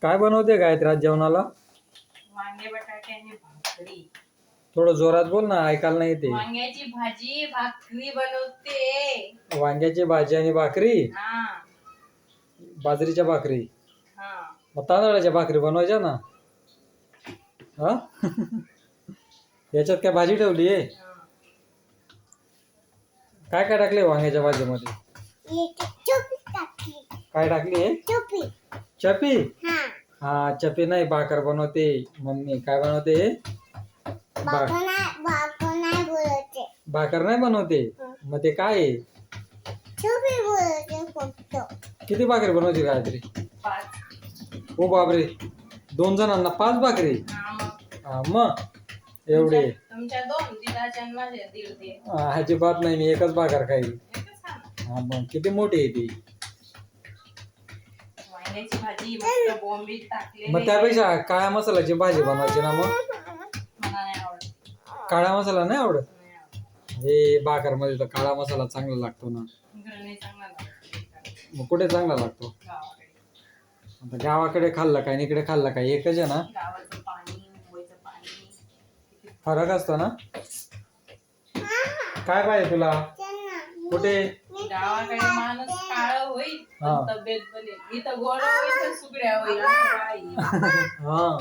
काय बनवते गायत्री आज जेवणाला? वांगे बटाटे आणि भाकरी. थोडं जोरात बोल ना, ऐकायला नाही येते. वांग्याची भाजी भाकरी बनवते. वांग्याची भाजी आणि भाकरी, हा बाजरीच्या भाकरी. हा मग तांदळाच्या भाकरी बनवायच्या ना. हा याच्यात काय भाजी ठेवली आहे? हा. काय काय टाकले वांग्याच्या भाजीमध्ये? काय टाकली? चपी. हा चपी नाही, भाकर बनवते मम्मी. काय बनवते? भाकर नाही बनवते. मग ते काय आहे? किती भाकरी बनवते गायत्री? 5. ओ बापरे, 2 जणांना 5 भाकरी? हा मग हा मग एवढे? तुमच्या 2 दिदाच्या आणि माझ्या 1.5. अजिबात नाही, मी एकच भाकर खाईल. एकच खा ना. हा मग किती मोठी आहे ती? वांग्याची भाजी मस्त बोंबील टाकलेली. मग त्यापेक्षा काळ्या मसाल्याची भाजी बनवायची ना. मग मला नाही आवडत. काळा मसाला नाही आवडत? नाही आवडत. हे भाकर मध्ये तर काळा मसाला चांगला लागतो ना. इकडं नाही चांगला लागत. मग कुठे चांगला लागतो? गावाकडे. आता गावाकडे खाल्ला काय आणि इकडे खाल्ला काय एकच आहे ना. गावाचं पाणी मुंबईचं पाणी फरक असतो ना. काय पाहिजे तुला? कुठे? गावाकडे माणूस काळ होईल हा. पण तब्येत बनेल. इथं गोड होईल तर सुकड्या होईल. असं काय? हा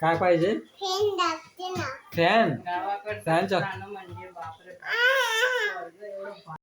काय पाहिजे? फॅन. गावाकडचं फॅनच्या खाणं म्हणजे बापरे.